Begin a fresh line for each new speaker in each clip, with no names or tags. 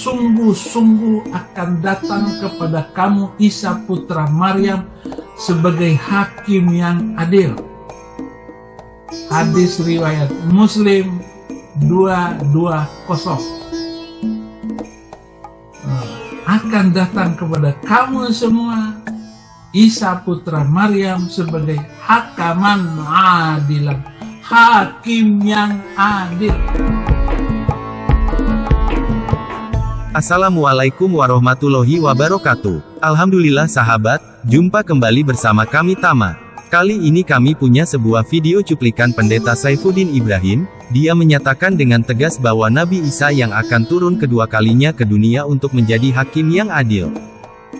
sungguh-sungguh akan datang kepada kamu Isa putra Maryam sebagai hakim yang adil. Hadis riwayat Muslim 220. Akan datang kepada kamu semua Isa putra Maryam sebagai hakaman adilan, hakim yang adil.
Assalamualaikum warahmatullahi wabarakatuh. Alhamdulillah sahabat, jumpa kembali bersama kami Tama. Kali ini kami punya sebuah video cuplikan Pendeta Saifuddin Ibrahim. Dia menyatakan dengan tegas bahwa Nabi Isa yang akan turun kedua kalinya ke dunia untuk menjadi hakim yang adil.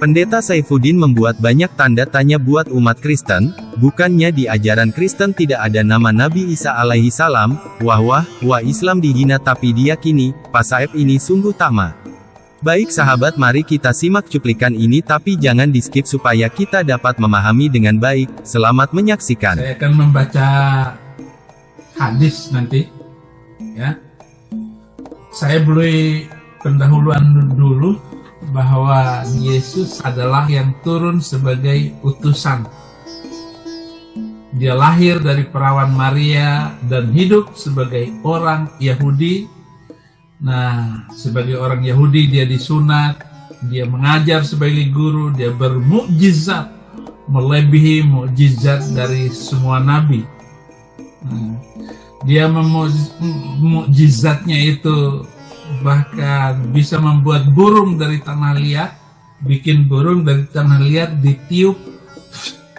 Pendeta Saifuddin membuat banyak tanda tanya buat umat Kristen. Bukannya di ajaran Kristen tidak ada nama Nabi Isa alaihi salam. Wah Islam dihina tapi diyakini. Pasaib ini sungguh Tama. Baik sahabat, mari kita simak cuplikan ini tapi jangan di skip supaya kita dapat memahami dengan baik. Selamat menyaksikan.
Saya akan membaca hadis nanti, ya. Saya beri pendahuluan dulu bahwa Yesus adalah yang turun sebagai utusan. Dia lahir dari perawan Maria dan hidup sebagai orang Yahudi. Nah, sebagai orang Yahudi dia disunat, dia mengajar sebagai guru, dia bermukjizat melebihi mukjizat dari semua nabi. Dia mukjizatnya itu bahkan bisa membuat burung dari tanah liat, bikin burung dari tanah liat ditiup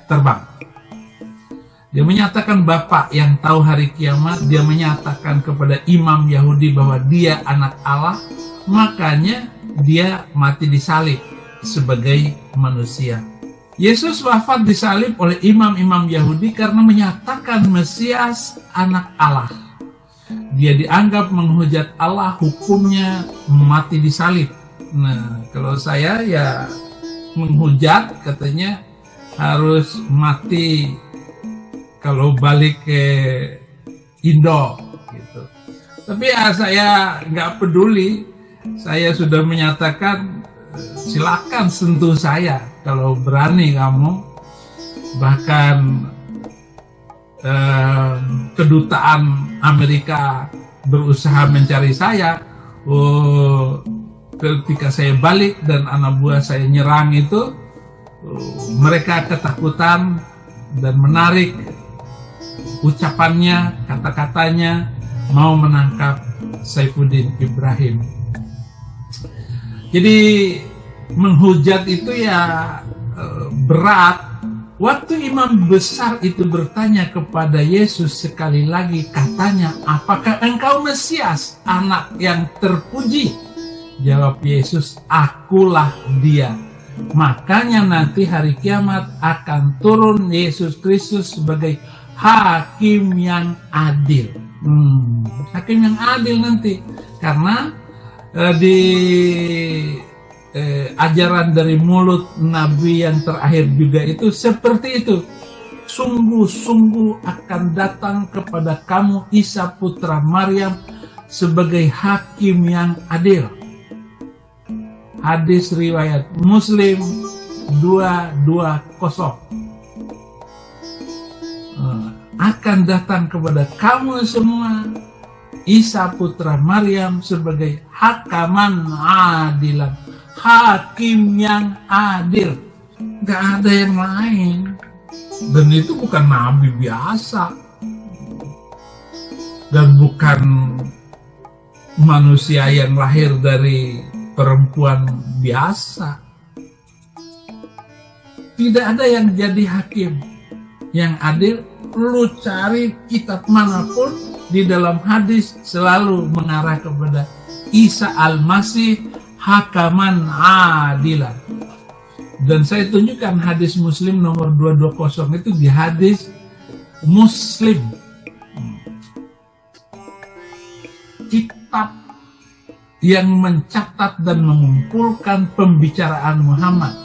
terbang. Dia menyatakan Bapa yang tahu hari kiamat. Dia menyatakan kepada imam Yahudi bahwa dia anak Allah. Makanya dia mati disalib sebagai manusia. Yesus wafat disalib oleh imam-imam Yahudi karena menyatakan Mesias anak Allah. Dia dianggap menghujat Allah, hukumnya mati disalib. Nah, kalau saya ya menghujat, katanya harus mati kalau balik ke Indo gitu. Tapi ya saya nggak peduli. Saya sudah menyatakan silakan sentuh saya kalau berani kamu. Bahkan kedutaan Amerika berusaha mencari saya. Ketika saya balik dan anak buah saya nyerang itu, mereka ketakutan dan menarik ucapannya, kata-katanya, mau menangkap Saifuddin Ibrahim. Jadi menghujat itu ya berat. Waktu imam besar itu bertanya kepada Yesus sekali lagi, katanya, apakah engkau Mesias, anak yang terpuji? Jawab Yesus, akulah dia. Makanya nanti hari kiamat akan turun Yesus Kristus sebagai hakim yang adil. Hakim yang adil nanti. Karena di ajaran dari mulut Nabi yang terakhir juga itu seperti itu. Sungguh-sungguh akan datang kepada kamu Isa putra Maryam sebagai hakim yang adil. Hadis riwayat Muslim 220. Akan datang kepada kamu semua Isa putra Maryam sebagai hakaman adilan, hakim yang adil. Gak ada yang lain. Dan itu bukan nabi biasa, dan bukan manusia yang lahir dari perempuan biasa. Tidak ada yang jadi hakim yang adil. Lu cari kitab manapun di dalam hadis selalu mengarah kepada Isa Al-Masih hakaman adilan. Dan saya tunjukkan hadis Muslim nomor 220 itu di hadis Muslim. Kitab yang mencatat dan mengumpulkan pembicaraan Muhammad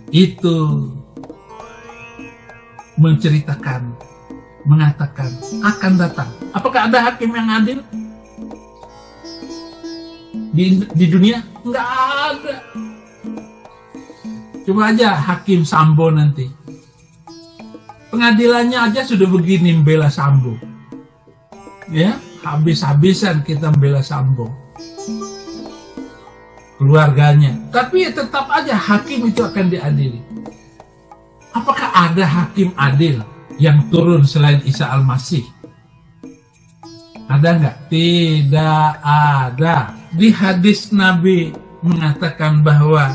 itu menceritakan, mengatakan akan datang. Apakah ada hakim yang adil? di dunia? Nggak ada. Coba aja Hakim Sambo nanti. Pengadilannya aja sudah begini membela Sambo. Ya, habis-habisan kita membela Sambo. Keluarganya. Tapi tetap aja hakim itu akan diadili. Apakah ada hakim adil yang turun selain Isa Al-Masih? Ada nggak? Tidak ada. Di hadis Nabi mengatakan bahwa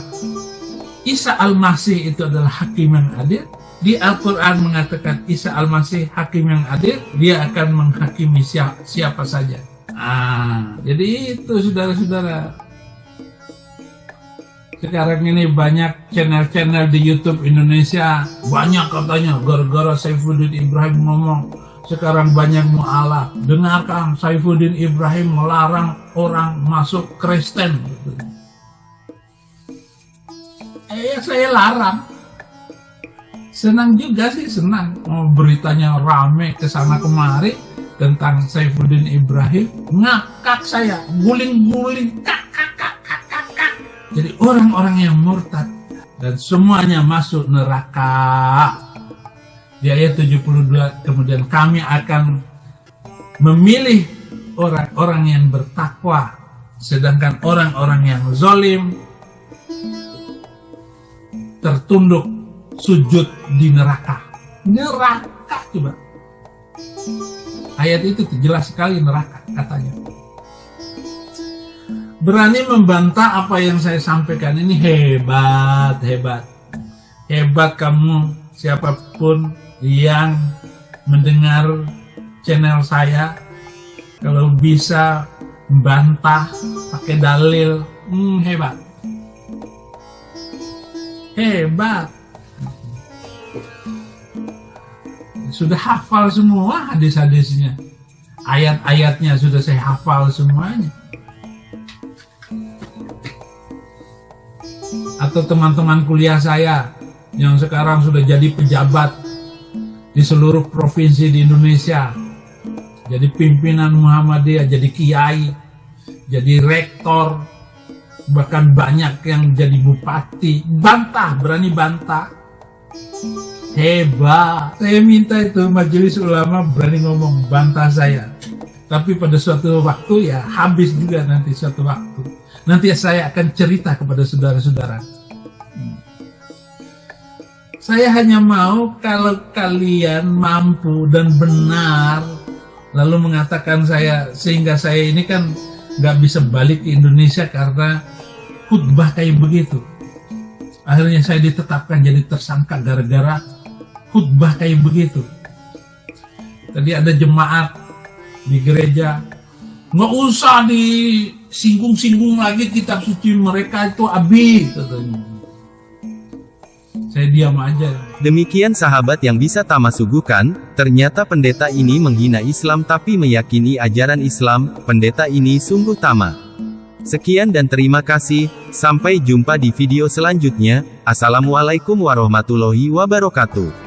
Isa Al-Masih itu adalah hakim yang adil. Di Al-Quran mengatakan Isa Al-Masih hakim yang adil. Dia akan menghakimi siapa saja. Jadi itu saudara-saudara. Sekarang ini banyak channel-channel di YouTube Indonesia. Banyak katanya gara-gara Saifuddin Ibrahim ngomong. Sekarang banyak mu'alaf. Dengarkan, Saifuddin Ibrahim melarang orang masuk Kristen. Saya larang. Senang juga sih, senang. Beritanya rame kesana kemari tentang Saifuddin Ibrahim. Ngakak saya, guling-guling, kak. Jadi orang-orang yang murtad dan semuanya masuk neraka. Di ayat 72 kemudian kami akan memilih orang-orang yang bertakwa, sedangkan orang-orang yang zalim tertunduk sujud di neraka. Neraka coba. Ayat itu jelas sekali neraka katanya. Berani membantah apa yang saya sampaikan ini hebat, hebat. Hebat kamu siapapun yang mendengar channel saya. Kalau bisa membantah pakai dalil, hebat. Hebat. Sudah hafal semua hadis-hadisnya. Ayat-ayatnya sudah saya hafal semuanya. Atau teman-teman kuliah saya yang sekarang sudah jadi pejabat di seluruh provinsi di Indonesia, jadi pimpinan Muhammadiyah, jadi kiai, jadi rektor, bahkan banyak yang jadi bupati. Bantah, berani bantah. Hebat. Saya minta itu majelis ulama berani ngomong, bantah saya. Tapi pada suatu waktu ya habis juga nanti suatu waktu. Nanti saya akan cerita kepada saudara-saudara. Saya hanya mau kalau kalian mampu dan benar, lalu mengatakan saya, sehingga saya ini kan nggak bisa balik ke Indonesia karena khutbah kayak begitu. Akhirnya saya ditetapkan jadi tersangka gara-gara khutbah kayak begitu. Tadi ada jemaat di gereja, nggak usah disinggung-singgung lagi kitab suci mereka itu habis katanya. Saya diam aja.
Demikian sahabat yang bisa Tama suguhkan, ternyata pendeta ini menghina Islam tapi meyakini ajaran Islam. Pendeta ini sungguh Tama. Sekian dan terima kasih, sampai jumpa di video selanjutnya. Assalamualaikum warahmatullahi wabarakatuh.